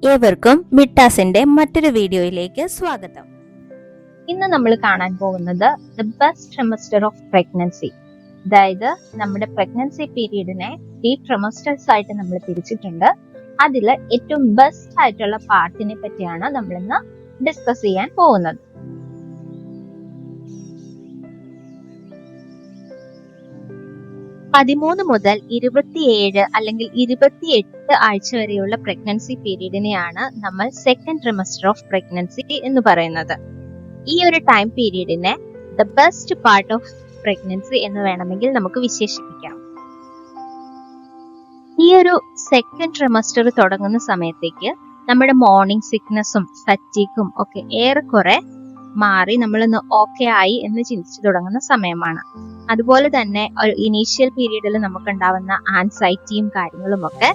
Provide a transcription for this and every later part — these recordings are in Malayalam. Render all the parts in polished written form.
ഏവർക്കും മിട്ടാസിന്റെ മറ്റൊരു വീഡിയോയിലേക്ക് സ്വാഗതം. ഇന്ന് നമ്മൾ കാണാൻ പോകുന്നത് ദ ബെസ്റ്റ് ട്രിമസ്റ്റർ ഓഫ് പ്രഗ്നൻസി. അതായത് നമ്മുടെ പ്രഗ്നൻസി പീരീഡിനെ 3 ട്രിമസ്റ്റേഴ്സ് ആയിട്ട് നമ്മൾ തിരിച്ചിട്ടുണ്ട്. അതിൽ ഏറ്റവും ബെസ്റ്റ് ആയിട്ടുള്ള പാർട്ടിനെ പറ്റിയാണ് നമ്മൾ ഇന്ന് ഡിസ്കസ് ചെയ്യാൻ പോകുന്നത്. പതിമൂന്ന് മുതൽ 27 അല്ലെങ്കിൽ 28 ആഴ്ച വരെയുള്ള പ്രഗ്നൻസി പീരീഡിനെയാണ് നമ്മൾ സെക്കൻഡ് ട്രിമസ്റ്റർ ഓഫ് പ്രഗ്നൻസി എന്ന് പറയുന്നത്. ഈ ഒരു ടൈം പീരീഡിനെ the best part of pregnancy എന്ന് വേണമെങ്കിൽ നമുക്ക് വിശേഷിപ്പിക്കാം. ഈ ഒരു സെക്കൻഡ് ട്രിമസ്റ്റർ തുടങ്ങുന്ന സമയത്തേക്ക് നമ്മുടെ മോർണിംഗ് സിക്നസും ഫറ്റീഗും ഒക്കെ ഏറെക്കുറെ മാറി നമ്മളൊന്ന് ഓക്കെ ആയി എന്ന് ചിന്തിച്ചു തുടങ്ങുന്ന സമയമാണ്. അതുപോലെ തന്നെ ഒരു ഇനീഷ്യൽ പീരീഡിൽ നമുക്ക് ഉണ്ടാവുന്ന ആൻസൈറ്റിയും കാര്യങ്ങളും ഒക്കെ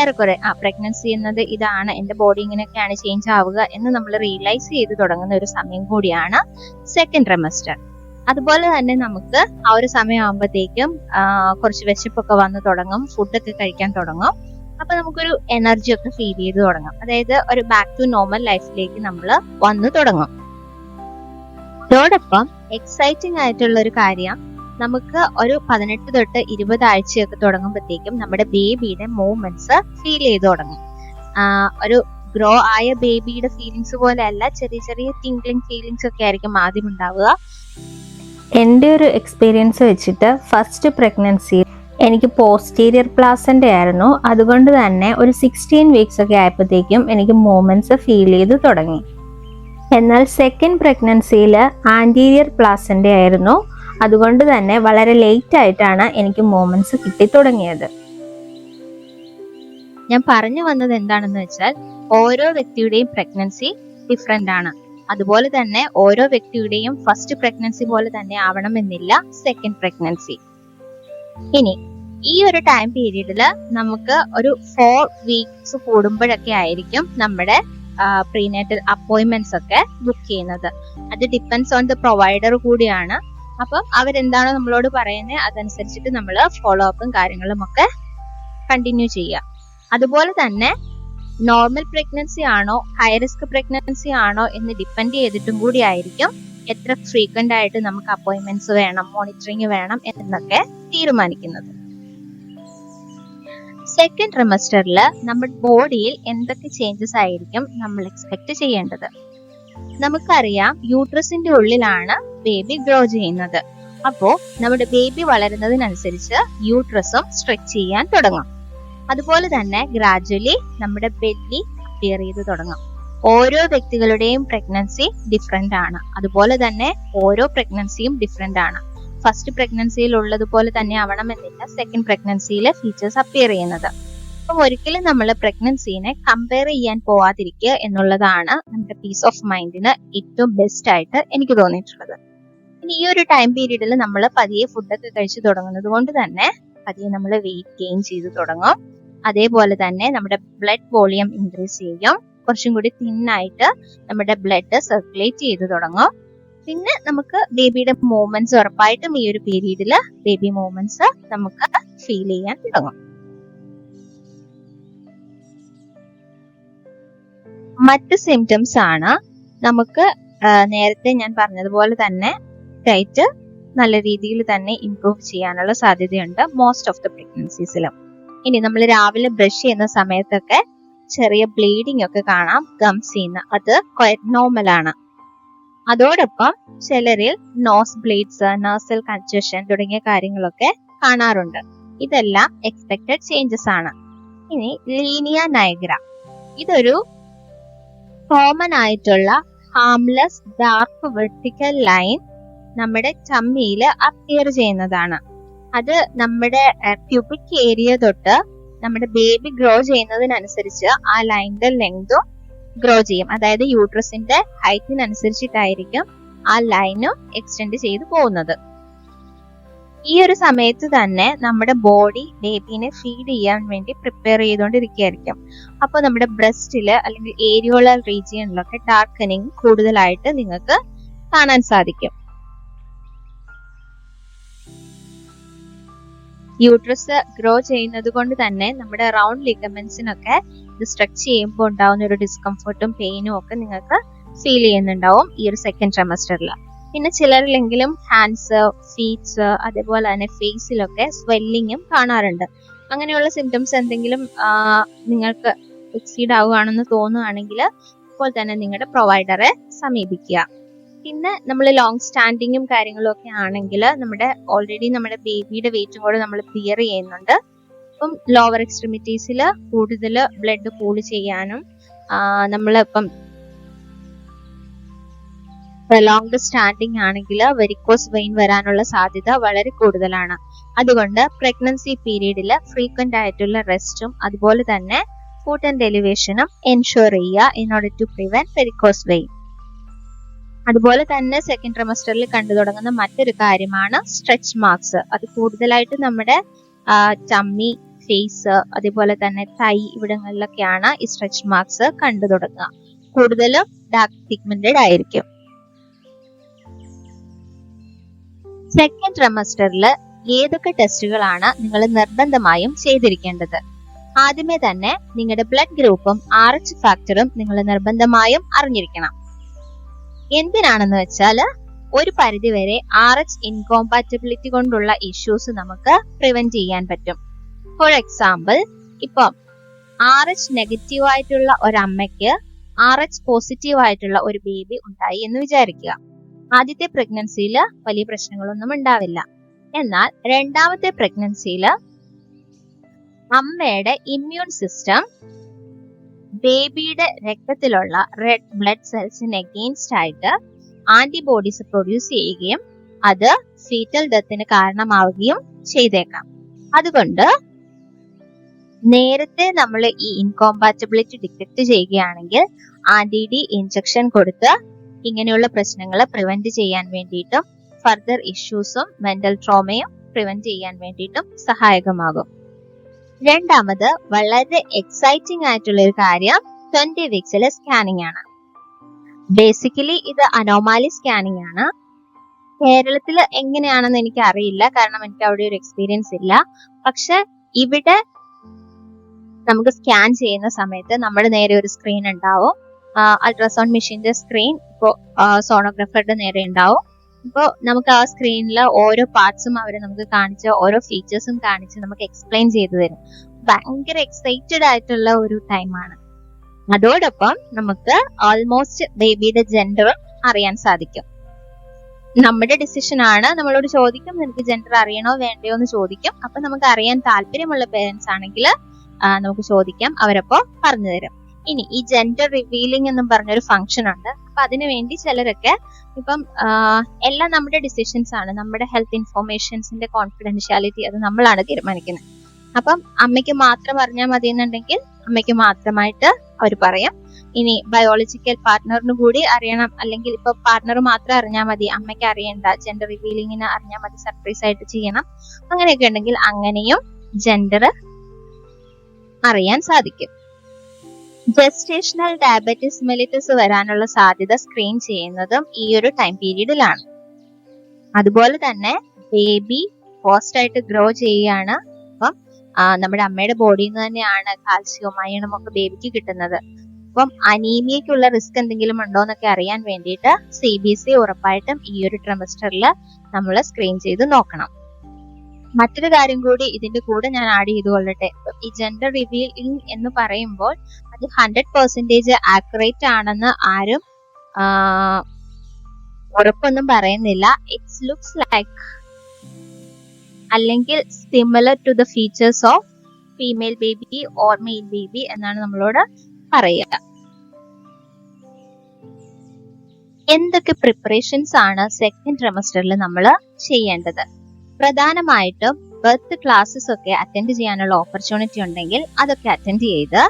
ഏറെക്കുറെ പ്രഗ്നൻസി എന്നത് ഇതാണ്, എന്റെ ബോഡി ഇങ്ങനെയൊക്കെയാണ് ചേഞ്ച് ആവുക എന്ന് നമ്മൾ റിയലൈസ് ചെയ്ത് തുടങ്ങുന്ന ഒരു സമയം കൂടിയാണ് സെക്കൻഡ് ട്രിമസ്റ്റർ. അതുപോലെ തന്നെ നമുക്ക് ആ ഒരു സമയമാകുമ്പോഴത്തേക്കും കുറച്ച് വിശപ്പൊക്കെ വന്ന് തുടങ്ങും, ഫുഡൊക്കെ കഴിക്കാൻ തുടങ്ങും. അപ്പൊ നമുക്കൊരു എനർജി ഒക്കെ ഫീൽ ചെയ്ത് തുടങ്ങും. അതായത് ഒരു ബാക്ക് ടു നോർമൽ ലൈഫിലേക്ക് നമ്മൾ വന്നു തുടങ്ങും. അതോടൊപ്പം എക്സൈറ്റിംഗ് ആയിട്ടുള്ള ഒരു കാര്യം, നമുക്ക് ഒരു 18 തൊട്ട് 20 ആഴ്ചയൊക്കെ തുടങ്ങുമ്പോഴത്തേക്കും നമ്മുടെ ബേബിയുടെ മൂവ്മെന്റ്സ് ഫീൽ ചെയ്ത് തുടങ്ങും. ഒരു ഗ്രോ ആയ ബേബിയുടെ ഫീലിങ്സ് പോലെ അല്ല, ചെറിയ ചെറിയ ടിംഗ്ലിംഗ് ഫീലിങ്സ് ഒക്കെ ആയിരിക്കും ആദ്യം ഉണ്ടാവുക. എൻ്റെ ഒരു എക്സ്പീരിയൻസ് വെച്ചിട്ട് ഫസ്റ്റ് പ്രഗ്നൻസി എനിക്ക് പോസ്റ്റീരിയർ പ്ലാസൻ്റ ആയിരുന്നു. അതുകൊണ്ട് തന്നെ ഒരു 16 വീക്സ് ഒക്കെ ആയപ്പോഴത്തേക്കും എനിക്ക് മൂവ്മെന്റ്സ് ഫീൽ ചെയ്ത് തുടങ്ങി. എന്നാൽ സെക്കൻഡ് പ്രഗ്നൻസിയിൽ ആൻറ്റീരിയർ പ്ലാസൻ്റ ആയിരുന്നു. അതുകൊണ്ട് തന്നെ വളരെ ലേറ്റ് ആയിട്ടാണ് എനിക്ക് മൂവ്മെന്റ്സ് കിട്ടി തുടങ്ങിയത്. ഞാൻ പറഞ്ഞു വന്നത് എന്താണെന്ന് വെച്ചാൽ, ഓരോ വ്യക്തിയുടെയും പ്രഗ്നൻസി ഡിഫറെന്റ് ആണ്. അതുപോലെ തന്നെ ഓരോ വ്യക്തിയുടെയും ഫസ്റ്റ് പ്രഗ്നൻസി പോലെ തന്നെ ആവണമെന്നില്ല സെക്കൻഡ് പ്രഗ്നൻസി. ഇനി ഈ ഒരു ടൈം പീരീഡിൽ നമുക്ക് ഒരു 4 വീക്സ് കൂടുമ്പോഴൊക്കെ ആയിരിക്കും നമ്മുടെ പ്രീനേറ്റൽ അപ്പോയിന്റ്മെന്റ്സ് ഒക്കെ ബുക്ക് ചെയ്യുന്നത്. അത് ഡിപ്പെൻഡ്സ് ഓൺ ദ പ്രൊവൈഡർ കൂടിയാണ്. അപ്പം അവരെന്താണോ നമ്മളോട് പറയുന്നത് അതനുസരിച്ചിട്ട് നമ്മൾ ഫോളോ അപ്പും കാര്യങ്ങളും ഒക്കെ കണ്ടിന്യൂ ചെയ്യുക. അതുപോലെ തന്നെ നോർമൽ പ്രഗ്നൻസി ആണോ ഹൈ റിസ്ക് പ്രഗ്നൻസി ആണോ എന്ന് ഡിപ്പെൻഡ് ചെയ്തിട്ടും കൂടി ആയിരിക്കും എത്ര ഫ്രീക്വന്റ് ആയിട്ട് നമുക്ക് അപ്പോയിന്റ്മെന്റ്സ് വേണം, മോണിറ്ററിങ് വേണം എന്നൊക്കെ തീരുമാനിക്കുന്നത്. സെക്കൻഡ് ട്രിമസ്റ്ററിൽ നമ്മുടെ ബോഡിയിൽ എന്തൊക്കെ ചേഞ്ചസ് ആയിരിക്കും നമ്മൾ എക്സ്പെക്ട് ചെയ്യേണ്ടത്? നമുക്കറിയാം, യൂട്രസിന്റെ ഉള്ളിലാണ് ബേബി ഗ്രോ ചെയ്യുന്നത്. അപ്പോ നമ്മുടെ ബേബി വളരുന്നതിനനുസരിച്ച് യൂട്രസും സ്ട്രെച്ച് ചെയ്യാൻ തുടങ്ങും. അതുപോലെ തന്നെ ഗ്രാജുവലി നമ്മുടെ ബെല്ലി അപ്പിയർ ചെയ്ത് തുടങ്ങും. ഓരോ വ്യക്തികളുടെയും പ്രഗ്നൻസി ഡിഫറെന്റ് ആണ്. അതുപോലെ തന്നെ ഓരോ പ്രഗ്നൻസിയും ഡിഫറെന്റ് ആണ്. ഫസ്റ്റ് പ്രഗ്നൻസിയിൽ ഉള്ളതുപോലെ തന്നെ ആവണമെന്നില്ല സെക്കൻഡ് പ്രഗ്നൻസിയിലെ ഫീച്ചേഴ്സ് അപ്പിയർ ചെയ്യുന്നത്. അപ്പം ഒരിക്കലും നമ്മൾ പ്രഗ്നൻസിനെ കമ്പയർ ചെയ്യാൻ പോവാതിരിക്കുക എന്നുള്ളതാണ് നമ്മുടെ പീസ് ഓഫ് മൈൻഡിന് ഏറ്റവും ബെസ്റ്റ് ആയിട്ട് എനിക്ക് തോന്നിയിട്ടുള്ളത്. ഇനി ഈ ഒരു ടൈം പീരീഡിൽ നമ്മൾ പതിയെ ഫുഡൊക്കെ കഴിച്ചു തുടങ്ങുന്നത് കൊണ്ട് തന്നെ പതിയെ നമ്മൾ വെയിറ്റ് ഗെയിൻ ചെയ്ത് തുടങ്ങും. അതേപോലെ തന്നെ നമ്മുടെ ബ്ലഡ് വോളിയം ഇൻക്രീസ് ചെയ്യും. കുറച്ചും കൂടി തിന്നായിട്ട് നമ്മുടെ ബ്ലഡ് സർക്കുലേറ്റ് ചെയ്ത് തുടങ്ങും. പിന്നെ നമുക്ക് ബേബിയുടെ മൂവ്മെന്റ്സ് ഉറപ്പായിട്ടും ഈ ഒരു പീരീഡിൽ ബേബി മൂവ്മെന്റ്സ് നമുക്ക് ഫീൽ ചെയ്യാൻ തുടങ്ങും. മറ്റ് സിംറ്റംസ് ആണ്, നമുക്ക് നേരത്തെ ഞാൻ പറഞ്ഞതുപോലെ തന്നെ ഡയറ്റ് നല്ല രീതിയിൽ തന്നെ ഇംപ്രൂവ് ചെയ്യാനുള്ള സാധ്യതയുണ്ട് മോസ്റ്റ് ഓഫ് ദ പ്രഗ്നൻസീസിലും. ഇനി നമ്മൾ രാവിലെ ബ്രഷ് ചെയ്യുന്ന സമയത്തൊക്കെ ചെറിയ ബ്ലീഡിംഗ് ഒക്കെ കാണാം ഗംസ് ചെയ്യുന്ന, അത് നോർമൽ ആണ്. അതോടൊപ്പം ചിലരിൽ നോസ് ബ്ലീഡ്സ്, നഴ്സൽ കൺജഷൻ തുടങ്ങിയ കാര്യങ്ങളൊക്കെ കാണാറുണ്ട്. ഇതെല്ലാം എക്സ്പെക്റ്റഡ് ചേഞ്ചസ് ആണ്. ഇനി ലീനിയ നൈഗ്ര, ഇതൊരു കോമൺ ആയിട്ടുള്ള ഹാംലെസ് ഡാർക്ക് വെർട്ടിക്കൽ ലൈൻ നമ്മുടെ ടമ്മിയിൽ അപ്പിയർ ചെയ്യുന്നതാണ്. അത് നമ്മുടെ പ്യൂബിക് ഏരിയ തൊട്ട് നമ്മുടെ ബേബി ഗ്രോ ചെയ്യുന്നതിനനുസരിച്ച് ആ ലൈനിന്റെ ലെങ്തും ഗ്രോ ചെയ്യും. അതായത് യൂട്രസിന്റെ ഹൈറ്റിനനുസരിച്ചിട്ടായിരിക്കും ആ ലൈനും എക്സ്റ്റെൻഡ് ചെയ്ത് പോകുന്നത്. ഈ ഒരു സമയത്ത് തന്നെ നമ്മുടെ ബോഡി ബേബിനെ ഫീഡ് ചെയ്യാൻ വേണ്ടി പ്രിപ്പയർ ചെയ്തുകൊണ്ടിരിക്കുകയായിരിക്കും. അപ്പൊ നമ്മുടെ ബ്രസ്റ്റില് അല്ലെങ്കിൽ ഏരിയോളർ റീജിയനിലൊക്കെ ഡാർക്കനിങ് കൂടുതലായിട്ട് നിങ്ങൾക്ക് കാണാൻ സാധിക്കും. യൂട്രസ് ഗ്രോ ചെയ്യുന്നത് കൊണ്ട് തന്നെ നമ്മുടെ റൗണ്ട് ലിഗമെന്റ്സിനൊക്കെ ഇത് സ്ട്രെച്ച് ചെയ്യുമ്പോൾ ഉണ്ടാവുന്ന ഒരു ഡിസ്കംഫർട്ടും പെയിനും ഒക്കെ നിങ്ങൾക്ക് ഫീൽ ചെയ്യുന്നുണ്ടാവും ഈ ഒരു സെക്കൻഡ് ട്രൈമസ്റ്ററിൽ. പിന്നെ ചിലരിലെങ്കിലും ഹാൻഡ്സ്, ഫീറ്റ്സ്, അതേപോലെ തന്നെ ഫേസിലൊക്കെ സ്വെല്ലിങ്ങും കാണാറുണ്ട്. അങ്ങനെയുള്ള സിംറ്റംസ് എന്തെങ്കിലും നിങ്ങൾക്ക് എക്സീഡ് ആവുകയാണെന്ന് തോന്നുകയാണെങ്കിൽ ഇപ്പോൾ തന്നെ നിങ്ങളുടെ പ്രൊവൈഡറെ സമീപിക്കുക. പിന്നെ നമ്മൾ ലോങ് സ്റ്റാൻഡിങ്ങും കാര്യങ്ങളും ഒക്കെ ആണെങ്കിൽ ഓൾറെഡി നമ്മുടെ ബേബിയുടെ വെയിറ്റും കൂടെ നമ്മൾ ബിയർ ചെയ്യുന്നുണ്ട്. അപ്പം ലോവർ എക്സ്ട്രിമിറ്റീസിൽ കൂടുതൽ ബ്ലഡ് പൂള് ചെയ്യാനും നമ്മളിപ്പം പ്രൊലോങ്ഡ് സ്റ്റാൻഡിങ് ആണെങ്കിൽ വെരിക്കോസ് വെയിൻ വരാനുള്ള സാധ്യത വളരെ കൂടുതലാണ്. അതുകൊണ്ട് പ്രഗ്നൻസി പീരീഡിൽ ഫ്രീക്വന്റ് ആയിട്ടുള്ള റെസ്റ്റും അതുപോലെ തന്നെ ഫുഡ് ആൻഡ് എലിവേഷനും എൻഷുർ ചെയ്യുക in order to prevent varicose vein. അതുപോലെ തന്നെ സെക്കൻഡ് ട്രൈമസ്റ്ററിൽ കണ്ടു തുടങ്ങുന്ന മറ്റൊരു കാര്യമാണ് സ്ട്രെച്ച് മാർക്സ്. അത് കൂടുതലായിട്ട് നമ്മുടെ ടമ്മി, ഫേസ്, അതേപോലെ തന്നെ തൈ ഇവിടങ്ങളിലൊക്കെയാണ് ഈ സ്ട്രെച്ച് മാർക്സ് കണ്ടു തുടങ്ങുക. കൂടുതലും ഡാർക്ക് പിഗ്മെന്റഡ് ആയിരിക്കും. സെക്കൻഡ് ട്രൈമസ്റ്ററിൽ ഏതൊക്കെ ടെസ്റ്റുകളാണ് നിങ്ങൾ നിർബന്ധമായും ചെയ്തിരിക്കേണ്ടത്? ആദ്യമേ തന്നെ നിങ്ങളുടെ ബ്ലഡ് ഗ്രൂപ്പും RH ഫാക്ടറും നിങ്ങൾ നിർബന്ധമായും അറിഞ്ഞിരിക്കണം. എന്തിനാണെന്ന് വെച്ചാൽ ഒരു പരിധിവരെ RH ഇൻകോമ്പാറ്റബിലിറ്റി കൊണ്ടുള്ള ഇഷ്യൂസ് നമുക്ക് പ്രിവെന്റ് ചെയ്യാൻ പറ്റും. ഫോർ എക്സാമ്പിൾ, ഇപ്പം RH നെഗറ്റീവ് ആയിട്ടുള്ള ഒരമ്മയ്ക്ക് RH പോസിറ്റീവ് ആയിട്ടുള്ള ഒരു ബേബി ഉണ്ടായി എന്ന് വിചാരിക്കുക. ആദ്യത്തെ പ്രഗ്നൻസിയിൽ വലിയ പ്രശ്നങ്ങളൊന്നും ഉണ്ടാവില്ല. എന്നാൽ രണ്ടാമത്തെ പ്രഗ്നൻസിയിൽ അമ്മയുടെ ഇമ്മ്യൂൺ സിസ്റ്റം ബേബിയുടെ രക്തത്തിലുള്ള റെഡ് ബ്ലഡ് സെൽസിന് എഗെയിൻസ്റ്റ് ആയിട്ട് ആന്റിബോഡീസ് പ്രൊഡ്യൂസ് ചെയ്യുകയും അത് ഫീറ്റൽ ഡെത്തിന് കാരണമാവുകയും ചെയ്തേക്കാം. അതുകൊണ്ട് നേരത്തെ നമ്മൾ ഈ ഇൻകോമ്പാറ്റബിലിറ്റി ഡിറ്റക്ട് ചെയ്യുകയാണെങ്കിൽ ആന്റി-D ഇഞ്ചക്ഷൻ കൊടുത്ത് ഇങ്ങനെയുള്ള പ്രശ്നങ്ങൾ പ്രിവെന്റ് ചെയ്യാൻ വേണ്ടിയിട്ടും ഫർദർ ഇഷ്യൂസും മെന്റൽ ട്രോമയും പ്രിവെന്റ് ചെയ്യാൻ വേണ്ടിയിട്ടും സഹായകമാകും. രണ്ടാമത് വളരെ എക്സൈറ്റിംഗ് ആയിട്ടുള്ള ഒരു കാര്യം 20 വീക്സിലെ സ്കാനിങ് ആണ്. ബേസിക്കലി ഇത് അനോമാലി സ്കാനിങ് ആണ്. കേരളത്തിൽ എങ്ങനെയാണെന്ന് എനിക്ക് അറിയില്ല, കാരണം എനിക്ക് അവിടെ ഒരു എക്സ്പീരിയൻസ് ഇല്ല. പക്ഷെ ഇവിടെ നമുക്ക് സ്കാൻ ചെയ്യുന്ന സമയത്ത് നമ്മുടെ നേരെ ഒരു സ്ക്രീൻ ഉണ്ടാവും. അൾട്രാസൗണ്ട് മെഷീന്റെ സ്ക്രീൻ ഇപ്പോൾ സോണോഗ്രാഫറുടെ നേരെ ഉണ്ടാവും. ഇപ്പോൾ നമുക്ക് ആ സ്ക്രീനിൽ ഓരോ പാർട്സും അവർ നമുക്ക് കാണിച്ച് ഓരോ ഫീച്ചേഴ്സും കാണിച്ച് നമുക്ക് എക്സ്പ്ലെയിൻ ചെയ്തു തരും. ഭയങ്കര എക്സൈറ്റഡ് ആയിട്ടുള്ള ഒരു ടൈമാണ്. അതോടൊപ്പം നമുക്ക് ഓൾമോസ്റ്റ് ബേബിയുടെ ജെൻഡർ അറിയാൻ സാധിക്കും. നമ്മുടെ ഡിസിഷൻ ആണ്. നമ്മളോട് ചോദിക്കും, നിനക്ക് ജെൻഡർ അറിയണോ വേണ്ടയോ എന്ന് ചോദിക്കും. അപ്പൊ നമുക്ക് അറിയാൻ താല്പര്യമുള്ള പേരൻസ് ആണെങ്കിൽ നമുക്ക് ചോദിക്കാം, അവരപ്പോ പറഞ്ഞു തരും. ഇനി ഈ ജെൻഡർ റിവീലിംഗ് എന്നും പറഞ്ഞൊരു ഫംഗ്ഷൻ ഉണ്ട്. അപ്പൊ അതിനു വേണ്ടി ചിലരൊക്കെ ഇപ്പം എല്ലാം നമ്മുടെ ഡിസിഷൻസ് ആണ്, നമ്മുടെ ഹെൽത്ത് ഇൻഫോർമേഷൻസിന്റെ കോൺഫിഡൻഷ്യാലിറ്റി അത് നമ്മളാണ് തീരുമാനിക്കുന്നത്. അപ്പം അമ്മയ്ക്ക് മാത്രം അറിഞ്ഞാൽ മതി എന്നുണ്ടെങ്കിൽ അമ്മയ്ക്ക് മാത്രമായിട്ട് അവർ പറയും. ഇനി ബയോളജിക്കൽ പാർട്ട്ണറിന് കൂടി അറിയണം, അല്ലെങ്കിൽ ഇപ്പൊ പാർട്ട്ണർ മാത്രം അറിഞ്ഞാൽ മതി, അമ്മയ്ക്ക് അറിയണ്ട, ജെൻഡർ റിവീലിങ്ങിന് അറിഞ്ഞാൽ മതി, സർപ്രൈസ് ആയിട്ട് ചെയ്യണം, അങ്ങനെയൊക്കെ ഉണ്ടെങ്കിൽ അങ്ങനെയും ജെൻഡർ അറിയാൻ സാധിക്കും. ജെസ്റ്റേഷണൽ ഡയബറ്റിസ് മെലിറ്റസ് വരാനുള്ള സാധ്യത സ്ക്രീൻ ചെയ്യുന്നതും ഈ ഒരു ടൈം പീരീഡിലാണ്. അതുപോലെ തന്നെ ബേബി ഫാസ്റ്റ് ആയിട്ട് ഗ്രോ ചെയ്യുകയാണ്. അപ്പം നമ്മുടെ അമ്മയുടെ ബോഡിയിൽ നിന്ന് തന്നെയാണ് കാൽസ്യവും അയണും ഒക്കെ ബേബിക്ക് കിട്ടുന്നത്. അപ്പം അനീമിയക്കുള്ള റിസ്ക് എന്തെങ്കിലും ഉണ്ടോ എന്നൊക്കെ അറിയാൻ വേണ്ടിയിട്ട് CBC ഉറപ്പായിട്ടും ഈ ഒരു ട്രൈമസ്റ്ററിൽ നമ്മൾ സ്ക്രീൻ ചെയ്ത് നോക്കണം. മറ്റൊരു കാര്യം കൂടി ഇതിന്റെ കൂടെ ഞാൻ ആഡ് ചെയ്തുകൊള്ളട്ടെ. ഈ ജെൻഡർ റിവീലിംഗ് എന്ന് പറയുമ്പോൾ അത് 100% ആക്യുറേറ്റ് ആണെന്ന് ആരും ഉറപ്പൊന്നും പറയുന്നില്ല. ഇറ്റ്സ് ലുക്സ് ലൈക്ക് അല്ലെങ്കിൽ similar to the features of female baby or male baby എന്നാണ് നമ്മളോട് പറയുക. എന്തൊക്കെ പ്രിപ്പറേഷൻസ് ആണ് സെക്കൻഡ് ട്രൈമസ്റ്ററിൽ നമ്മൾ ചെയ്യേണ്ടത്? പ്രധാനമായിട്ടും ബർത്ത് ക്ലാസ്സസ് ഒക്കെ അറ്റൻഡ് ചെയ്യാനുള്ള ഓപ്പർച്യൂണിറ്റി ഉണ്ടെങ്കിൽ അതൊക്കെ അറ്റൻഡ് ചെയ്ത്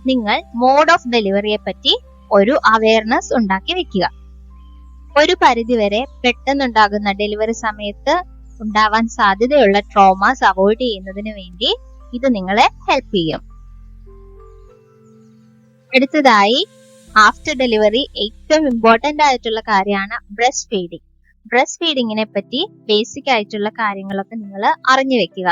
നിങ്ങൾ മോഡ് ഓഫ് ഡെലിവറിയെ പറ്റി ഒരു അവയർനെസ് ഉണ്ടാക്കി വെക്കുക. ഒരു പരിധിവരെ പെട്ടെന്നുണ്ടാകുന്ന ഡെലിവറി സമയത്ത് ഉണ്ടാവാൻ സാധ്യതയുള്ള ട്രോമാസ് അവോയ്ഡ് ചെയ്യുന്നതിന് വേണ്ടി ഇത് നിങ്ങളെ ഹെൽപ്പ് ചെയ്യും. അടുത്തതായി ആഫ്റ്റർ ഡെലിവറി ഏറ്റവും ഇമ്പോർട്ടന്റ് ആയിട്ടുള്ള കാര്യമാണ് ബ്രസ്റ്റ് ഫീഡിങ്. ബ്രസ്റ്റ് ഫീഡിങ്ങിനെ പറ്റി ബേസിക് ആയിട്ടുള്ള കാര്യങ്ങളൊക്കെ നിങ്ങൾ അറിഞ്ഞു വെക്കുക.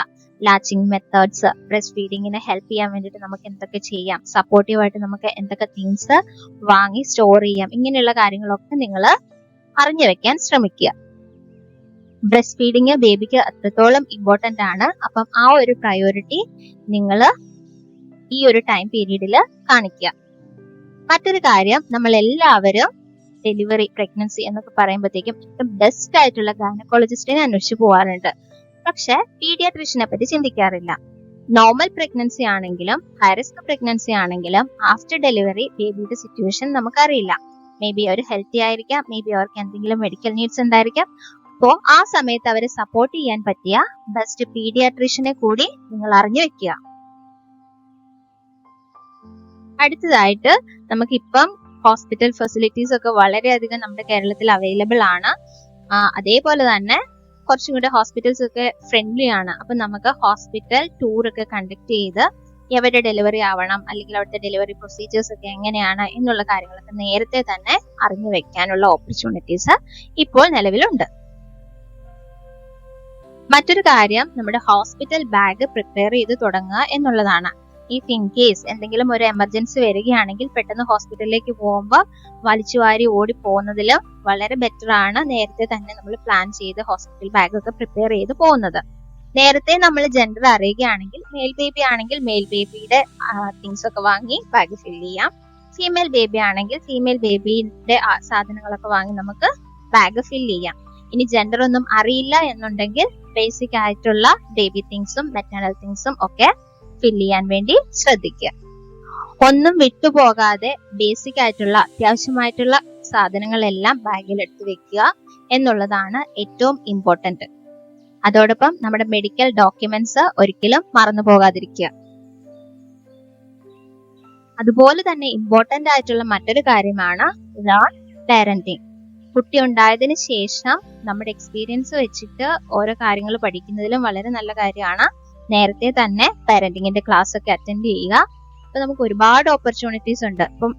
ലാച്ചിങ് മെത്തേഡ്സ്, ബ്രസ്റ്റ് ഫീഡിങ്ങിനെ ഹെൽപ്പ് ചെയ്യാൻ വേണ്ടിയിട്ട് നമുക്ക് എന്തൊക്കെ ചെയ്യാം, സപ്പോർട്ടീവായിട്ട് നമുക്ക് എന്തൊക്കെ തിങ്സ് വാങ്ങി സ്റ്റോർ ചെയ്യാം, ഇങ്ങനെയുള്ള കാര്യങ്ങളൊക്കെ നിങ്ങൾ അറിഞ്ഞു വെക്കാൻ ശ്രമിക്കുക. ബ്രസ്റ്റ് ഫീഡിങ് ബേബിക്ക് അത്രത്തോളം ഇമ്പോർട്ടന്റ് ആണ്. അപ്പം ആ ഒരു പ്രയോറിറ്റി നിങ്ങൾ ഈ ഒരു ടൈം പീരീഡിൽ കാണിക്കുക. മറ്റൊരു കാര്യം, നമ്മൾ എല്ലാവരും ഡെലിവറി, പ്രഗ്നൻസി എന്നൊക്കെ പറയുമ്പോഴത്തേക്കും ഏറ്റവും ബെസ്റ്റ് ആയിട്ടുള്ള ഗൈനക്കോളജിസ്റ്റിനെ അന്വേഷിച്ച് പോകാറുണ്ട്. പക്ഷെ പീഡിയാട്രീഷ്യനെ പറ്റി ചിന്തിക്കാറില്ല. നോർമൽ പ്രഗ്നൻസി ആണെങ്കിലും ഹൈ റിസ്ക് പ്രഗ്നൻസി ആണെങ്കിലും ആഫ്റ്റർ ഡെലിവറി ബേബിയുടെ സിറ്റുവേഷൻ നമുക്കറിയില്ല. മേ ബി അവർ ഹെൽത്തി ആയിരിക്കാം, മേ ബി അവർക്ക് എന്തെങ്കിലും മെഡിക്കൽ നീഡ്സ് ഉണ്ടായിരിക്കാം. അപ്പോൾ ആ സമയത്ത് അവരെ സപ്പോർട്ട് ചെയ്യാൻ പറ്റിയ ബെസ്റ്റ് പീഡിയാട്രീഷ്യനെ കൂടി നിങ്ങൾ അറിഞ്ഞു വെക്കുക. അടുത്തതായിട്ട് നമുക്കിപ്പം ഹോസ്പിറ്റൽ ഫെസിലിറ്റീസ് ഒക്കെ വളരെയധികം നമ്മുടെ കേരളത്തിൽ അവൈലബിൾ ആണ്. അതേപോലെ തന്നെ കുറച്ചും കൂടെ ഹോസ്പിറ്റൽസ് ഒക്കെ ഫ്രണ്ട്ലി ആണ്. അപ്പൊ നമുക്ക് ഹോസ്പിറ്റൽ ടൂർ ഒക്കെ കണ്ടക്ട് ചെയ്ത് എവിടെ ഡെലിവറി ആവണം, അല്ലെങ്കിൽ അവിടുത്തെ ഡെലിവറി പ്രൊസീജിയേഴ്സ് ഒക്കെ എങ്ങനെയാണ് എന്നുള്ള കാര്യങ്ങളൊക്കെ നേരത്തെ തന്നെ അറിഞ്ഞു വെക്കാനുള്ള ഓപ്പർച്യൂണിറ്റീസ് ഇപ്പോൾ നിലവിലുണ്ട്. മറ്റൊരു കാര്യം, നമ്മുടെ ഹോസ്പിറ്റൽ ബാഗ് പ്രിപ്പയർ ചെയ്ത് തുടങ്ങുക എന്നുള്ളതാണ്. ഇഫ് ഇൻ കേസ് എന്തെങ്കിലും ഒരു എമർജൻസി വരികയാണെങ്കിൽ പെട്ടെന്ന് ഹോസ്പിറ്റലിലേക്ക് പോകുമ്പോൾ വലിച്ചു വാരി ഓടി പോകുന്നതിലും വളരെ ബെറ്റർ ആണ് നേരത്തെ തന്നെ നമ്മൾ പ്ലാൻ ചെയ്ത് ഹോസ്പിറ്റൽ ബാഗ് ഒക്കെ പ്രിപ്പയർ ചെയ്ത് പോകുന്നത്. നേരത്തെ നമ്മൾ ജെൻഡർ അറിയുകയാണെങ്കിൽ, മെയിൽ ബേബി ആണെങ്കിൽ മെയിൽ ബേബിയുടെ തിങ്സ് ഒക്കെ വാങ്ങി ബാഗ് ഫിൽ ചെയ്യാം. ഫീമെയിൽ ബേബി ആണെങ്കിൽ ഫീമെയിൽ ബേബിയുടെ സാധനങ്ങളൊക്കെ വാങ്ങി നമുക്ക് ബാഗ് ഫിൽ ചെയ്യാം. ഇനി ജെൻഡർ ഒന്നും അറിയില്ല എന്നുണ്ടെങ്കിൽ ബേസിക് ആയിട്ടുള്ള ബേബി തിങ്സും മെറ്റേണൽ തിങ്സും ഒക്കെ ഫിൽ ചെയ്യാൻ വേണ്ടി ശ്രദ്ധിക്കുക. ഒന്നും വിട്ടുപോകാതെ ബേസിക് ആയിട്ടുള്ള അത്യാവശ്യമായിട്ടുള്ള സാധനങ്ങളെല്ലാം ബാഗിൽ എടുത്തു വെക്കുക എന്നുള്ളതാണ് ഏറ്റവും ഇമ്പോർട്ടന്റ്. അതോടൊപ്പം നമ്മുടെ മെഡിക്കൽ ഡോക്യുമെന്റ്സ് ഒരിക്കലും മറന്നു പോകാതിരിക്കുക. അതുപോലെ തന്നെ ഇമ്പോർട്ടന്റ് ആയിട്ടുള്ള മറ്റൊരു കാര്യമാണ് പാരന്റിങ്. കുട്ടി ഉണ്ടായതിനു ശേഷം നമ്മുടെ എക്സ്പീരിയൻസ് വെച്ചിട്ട് ഓരോ കാര്യങ്ങൾ പഠിക്കുന്നതിലും വളരെ നല്ല കാര്യമാണ് നേരത്തെ തന്നെ പാരന്റിങ്ങിന്റെ ക്ലാസ് ഒക്കെ അറ്റൻഡ് ചെയ്യുക. അപ്പൊ നമുക്ക് ഒരുപാട് ഓപ്പർച്യൂണിറ്റീസ് ഉണ്ട്. ഇപ്പം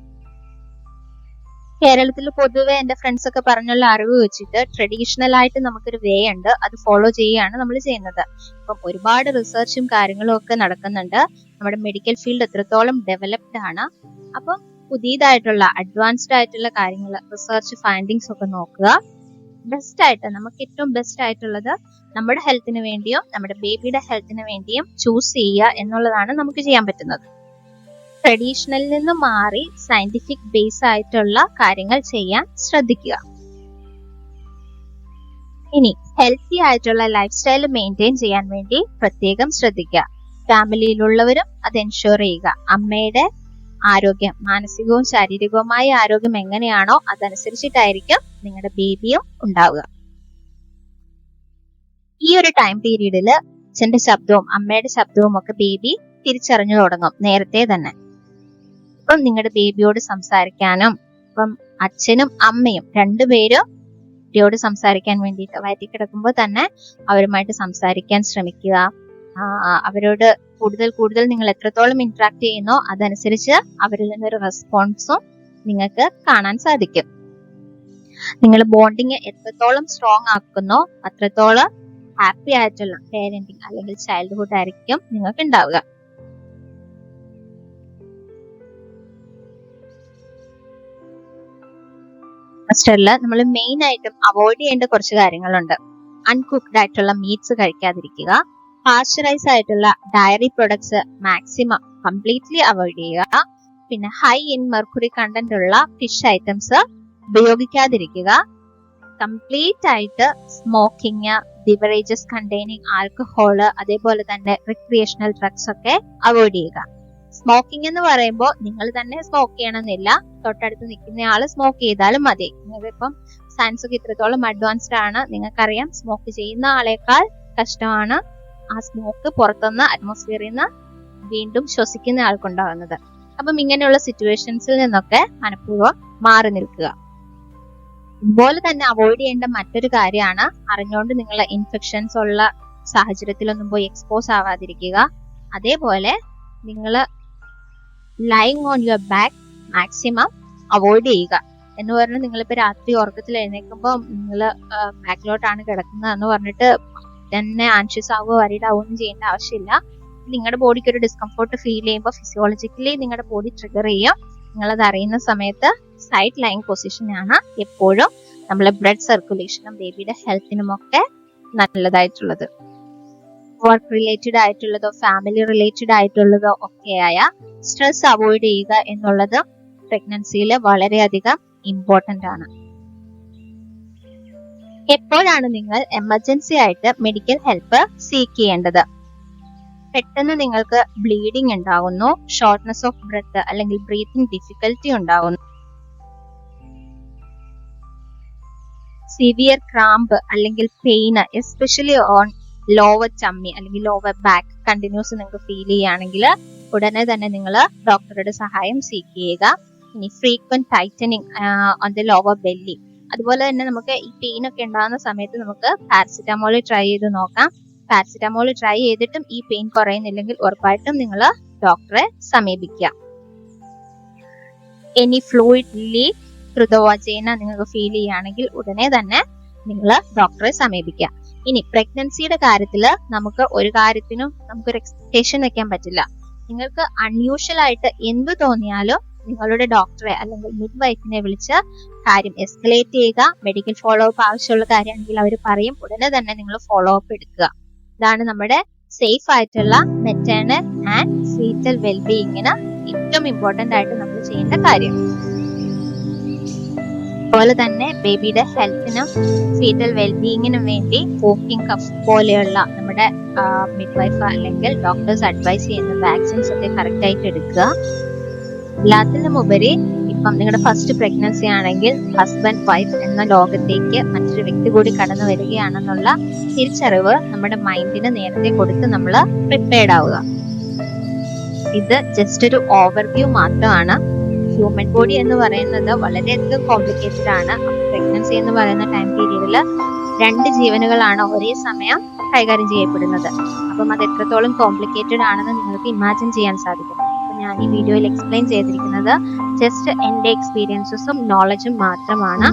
കേരളത്തിൽ പൊതുവെ എന്റെ ഫ്രണ്ട്സ് ഒക്കെ പറഞ്ഞുള്ള അറിവ് വെച്ചിട്ട് ട്രഡീഷണൽ ആയിട്ട് നമുക്കൊരു വേ ഉണ്ട്, അത് ഫോളോ ചെയ്യുകയാണ് നമ്മൾ ചെയ്യുന്നത്. ഇപ്പം ഒരുപാട് റിസർച്ചും കാര്യങ്ങളും ഒക്കെ നടക്കുന്നുണ്ട്. നമ്മുടെ മെഡിക്കൽ ഫീൽഡ് എത്രത്തോളം ഡെവലപ്ഡ് ആണ്. അപ്പം പുതിയതായിട്ടുള്ള അഡ്വാൻസ്ഡ് ആയിട്ടുള്ള കാര്യങ്ങൾ, റിസർച്ച് ഫൈൻഡിങ്സ് ഒക്കെ നോക്കുക. ബെസ്റ്റ് ആയിട്ട് നമുക്ക് ഏറ്റവും ബെസ്റ്റ് ആയിട്ടുള്ളത് നമ്മുടെ ഹെൽത്തിന് വേണ്ടിയും നമ്മുടെ ബേബിയുടെ ഹെൽത്തിന് വേണ്ടിയും ചൂസ് ചെയ്യുക എന്നുള്ളതാണ് നമുക്ക് ചെയ്യാൻ പറ്റുന്നത്. ട്രഡീഷണലിൽ നിന്ന് മാറി സയന്റിഫിക് ബേസ് ആയിട്ടുള്ള കാര്യങ്ങൾ ചെയ്യാൻ ശ്രദ്ധിക്കുക. ഇനി ഹെൽത്തി ആയിട്ടുള്ള ലൈഫ് സ്റ്റൈൽ മെയിൻറ്റെയിൻ ചെയ്യാൻ വേണ്ടി പ്രത്യേകം ശ്രദ്ധിക്കുക. ഫാമിലിയിലുള്ളവരും അത് എൻഷുർ ചെയ്യുക. അമ്മയുടെ ആരോഗ്യം, മാനസികവും ശാരീരികവുമായ ആരോഗ്യം എങ്ങനെയാണോ അതനുസരിച്ചിട്ടായിരിക്കും നിങ്ങളുടെ ബേബിയും ഉണ്ടാവുക. ഈ ഒരു ടൈം പീരീഡിൽ അച്ഛന്റെ ശബ്ദവും അമ്മയുടെ ശബ്ദവും ഒക്കെ ബേബി തിരിച്ചറിഞ്ഞു തുടങ്ങും നേരത്തെ തന്നെ. ഇപ്പം നിങ്ങളുടെ ബേബിയോട് സംസാരിക്കാനും, ഇപ്പം അച്ഛനും അമ്മയും രണ്ടുപേരും കുട്ടിയോട് സംസാരിക്കാൻ വേണ്ടിയിട്ട് വയറ്റി കിടക്കുമ്പോൾ തന്നെ അവരുമായിട്ട് സംസാരിക്കാൻ ശ്രമിക്കുക. അവരോട് കൂടുതൽ നിങ്ങൾ എത്രത്തോളം ഇന്ററാക്ട് ചെയ്യുന്നോ അതനുസരിച്ച് അവരിൽ നിന്നൊരു റെസ്പോൺസും നിങ്ങൾക്ക് കാണാൻ സാധിക്കും. നിങ്ങൾ ബോണ്ടിങ് എത്രത്തോളം സ്ട്രോങ് ആക്കുന്നോ അത്രത്തോളം ഹാപ്പി ആയിട്ടുള്ള പേരന്റിങ് അല്ലെങ്കിൽ ചൈൽഡ്ഹുഡ് ആയിരിക്കും നിങ്ങൾക്ക് ഉണ്ടാവുക. ഫസ്റ്ററിൽ നമ്മൾ മെയിൻ ആയിട്ടും അവോയ്ഡ് ചെയ്യേണ്ട കുറച്ച് കാര്യങ്ങളുണ്ട്. അൺകുക്ക്ഡ് ആയിട്ടുള്ള മീറ്റ്സ് കഴിക്കാതിരിക്കുക. പാസ്ചറൈസ് ആയിട്ടുള്ള diary products maximum completely avoid ചെയ്യുക. പിന്നെ ഹൈ ഇൻ മെർക്കുറി കണ്ടന്റ് ഉള്ള ഫിഷ് ഐറ്റംസ് ഉപയോഗിക്കാതിരിക്കുക. കംപ്ലീറ്റ് ആയിട്ട് സ്മോക്കിങ്, ബിവറേജസ് കണ്ടെയ്നിങ് ആൽക്കഹോള്, അതേപോലെ തന്നെ റിക്രിയേഷണൽ ഡ്രഗ്സ് ഒക്കെ അവോയ്ഡ് ചെയ്യുക. സ്മോക്കിംഗ് എന്ന് പറയുമ്പോൾ നിങ്ങൾ തന്നെ സ്മോക്ക് ചെയ്യണമെന്നില്ല, തൊട്ടടുത്ത് നിൽക്കുന്ന ആള് സ്മോക്ക് ചെയ്താലും മതി. നിങ്ങളിപ്പം സയൻസ് ഒക്കെ ഇത്രത്തോളം അഡ്വാൻസ്ഡ് ആണ്, നിങ്ങൾക്കറിയാം സ്മോക്ക് ചെയ്യുന്ന ആളെക്കാൾ കഷ്ടമാണ് ആ സ്മോക്ക് പുറത്തുനിന്ന് അറ്റ്മോസ്ഫിയറിൽ നിന്ന് വീണ്ടും ശ്വസിക്കുന്ന ആൾക്കുണ്ടാകുന്നത്. അപ്പം ഇങ്ങനെയുള്ള സിറ്റുവേഷൻസിൽ നിന്നൊക്കെ മനഃപൂർവ്വം മാറി നിൽക്കുക. ഇതുപോലെ തന്നെ അവോയ്ഡ് ചെയ്യേണ്ട മറ്റൊരു കാര്യമാണ് അറിഞ്ഞുകൊണ്ട് നിങ്ങൾ ഇൻഫെക്ഷൻസ് ഉള്ള സാഹചര്യത്തിലൊന്നും പോയി എക്സ്പോസ് ആവാതിരിക്കുക. അതേപോലെ നിങ്ങൾ lying on your back maximum avoid ചെയ്യുക. എന്ന് പറഞ്ഞാൽ നിങ്ങളിപ്പോൾ രാത്രി ഉറക്കത്തിൽ എഴുന്നേൽക്കുമ്പോൾ നിങ്ങൾ ബാക്കിലോട്ടാണ് കിടക്കുന്നത് എന്ന് പറഞ്ഞിട്ട് തന്നെ ആൻഷ്യസ് ആവുകയോ വരീഡ് ആവുകയൊന്നും ചെയ്യേണ്ട ആവശ്യമില്ല. നിങ്ങളുടെ ബോഡിക്ക് ഒരു ഡിസ്കംഫോർട്ട് ഫീൽ ചെയ്യുമ്പോൾ ഫിസിയോളജിക്കലി നിങ്ങളുടെ ബോഡി ട്രിഗർ ചെയ്യും. നിങ്ങളത് അറിയുന്ന സമയത്ത് സൈഡ് ലൈങ് പൊസിഷനാണ് എപ്പോഴും നമ്മളെ ബ്ലഡ് സർക്കുലേഷനും ബേബിയുടെ ഹെൽത്തിനും ഒക്കെ നല്ലതായിട്ടുള്ളത്. വർക്ക് റിലേറ്റഡ് ആയിട്ടുള്ളതോ ഫാമിലി റിലേറ്റഡ് ആയിട്ടുള്ളതോ ഒക്കെയായ സ്ട്രെസ് അവോയ്ഡ് ചെയ്യുക എന്നുള്ളത് പ്രഗ്നൻസിയിൽ വളരെയധികം ഇമ്പോർട്ടന്റ് ആണ്. എപ്പോഴാണ് നിങ്ങൾ എമർജൻസി ആയിട്ട് മെഡിക്കൽ ഹെൽപ്പ് സീക്ക് ചെയ്യേണ്ടത്? പെട്ടെന്ന് നിങ്ങൾക്ക് ബ്ലീഡിംഗ് ഉണ്ടാകുന്നു, ഷോർട്ട്നെസ് ഓഫ് ബ്രെത്ത് അല്ലെങ്കിൽ ബ്രീത്തിങ് ഡിഫിക്കൽറ്റി ഉണ്ടാകുന്നു, സിവിയർ ക്രാമ്പ് അല്ലെങ്കിൽ പെയിൻ എസ്പെഷ്യലി ഓൺ ലോവർ ചമ്മി അല്ലെങ്കിൽ ലോവർ ബാക്ക് കണ്ടിന്യൂസ് നിങ്ങൾക്ക് ഫീൽ ചെയ്യുകയാണെങ്കിൽ ഉടനെ തന്നെ നിങ്ങൾ ഡോക്ടറുടെ സഹായം സീക്ക് ചെയ്യുക. ഇനി frequent tightening on the lower belly, അതുപോലെ തന്നെ നമുക്ക് ഈ പെയിൻ ഒക്കെ ഉണ്ടാകുന്ന സമയത്ത് നമുക്ക് പാരസിറ്റമോൾ ട്രൈ ചെയ്ത് നോക്കാം. പാരസിറ്റമോൾ ട്രൈ ചെയ്തിട്ടും ഈ പെയിൻ കുറയുന്നില്ലെങ്കിൽ ഉറപ്പായിട്ടും നിങ്ങൾ ഡോക്ടറെ സമീപിക്കുക. Any fluid leak through the vagina നിങ്ങൾക്ക് ഫീൽ ചെയ്യുകയാണെങ്കിൽ ഉടനെ തന്നെ നിങ്ങൾ ഡോക്ടറെ സമീപിക്കുക. ഇനി പ്രഗ്നൻസിയുടെ കാര്യത്തിൽ നമുക്ക് ഒരു കാര്യത്തിനും നമുക്കൊരു എക്സ്പെക്ടേഷൻ വെക്കാൻ പറ്റില്ല. നിങ്ങൾക്ക് അൺയൂഷ്വൽ ആയിട്ട് എന്ത് തോന്നിയാലും നിങ്ങളുടെ ഡോക്ടറെ അല്ലെങ്കിൽ മിഡ് വൈഫിനെ വിളിച്ച് കാര്യം എസ്കലേറ്റ് ചെയ്യുക. മെഡിക്കൽ ഫോളോ അപ്പ് ആവശ്യമുള്ള കാര്യമാണെങ്കിൽ അവർ പറയും, ഉടനെ തന്നെ നിങ്ങൾ ഫോളോ അപ്പ് എടുക്കുക. ഇതാണ് നമ്മുടെ സേഫ് ആയിട്ടുള്ള മെറ്റേണൽ ആൻഡ് ഫീറ്റൽ വെൽബീയിങ്ങിന് ഏറ്റവും ഇമ്പോർട്ടന്റ് ആയിട്ട് നമ്മൾ ചെയ്യേണ്ട കാര്യം. അതുപോലെ തന്നെ ബേബിയുടെ ഹെൽത്തിനും ഫീറ്റൽ വെൽബീയിങ്ങിനും വേണ്ടി വോക്കിംഗ് കഫ് പോലെയുള്ള നമ്മുടെ മിഡ് വൈഫ് അല്ലെങ്കിൽ ഡോക്ടേഴ്സ് അഡ്വൈസ് ചെയ്യുന്ന വാക്സിൻസ് ഒക്കെ കറക്റ്റ് ആയിട്ട് എടുക്കുക. എല്ലാത്തിനും ഉപരി ഇപ്പം നിങ്ങളുടെ ഫസ്റ്റ് പ്രഗ്നൻസി ആണെങ്കിൽ ഹസ്ബൻഡ് വൈഫ് എന്ന ലോകത്തേക്ക് മറ്റൊരു വ്യക്തി കൂടി കടന്നു വരികയാണെന്നുള്ള തിരിച്ചറിവ് നമ്മുടെ മൈൻഡിന് നേരത്തെ കൊടുത്ത് നമ്മൾ പ്രിപ്പയർഡ് ആവുക. ഇത് ജസ്റ്റ് ഒരു ഓവർവ്യൂ മാത്രമാണ്. ഹ്യൂമൻ ബോഡി എന്ന് പറയുന്നത് വളരെയധികം കോംപ്ലിക്കേറ്റഡ് ആണ്. പ്രഗ്നൻസി എന്ന് പറയുന്ന ടൈം പീരീഡിൽ 2 ജീവനുകളാണ് ഒരേ സമയം കൈകാര്യം ചെയ്യപ്പെടുന്നത്. അപ്പം അത് എത്രത്തോളം കോംപ്ലിക്കേറ്റഡ് ആണെന്ന് നിങ്ങൾക്ക് ഇമാജിൻ ചെയ്യാൻ സാധിക്കും. ഞാൻ ഈ വീഡിയോയിൽ എക്സ്പ്ലെയിൻ ചെയ്തിരിക്കുന്നത് ജസ്റ്റ് എൻ്റെ എക്സ്പീരിയൻസസും നോളജും മാത്രമാണ്.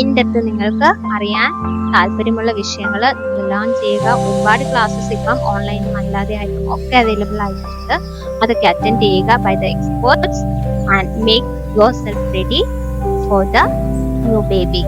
ഇൻ ഡെപ്ത് നിങ്ങൾക്ക് അറിയാൻ താല്പര്യമുള്ള വിഷയങ്ങൾ ലേൺ ചെയ്യുക. ഒരുപാട് ക്ലാസ്സസ് ഇപ്പം ഓൺലൈനും അല്ലാതെ ആയിട്ടും ഒക്കെ അവൈലബിൾ ആയിട്ടുണ്ട്. അതൊക്കെ അറ്റൻഡ് ചെയ്യുക by the experts and make yourself ready for the new baby.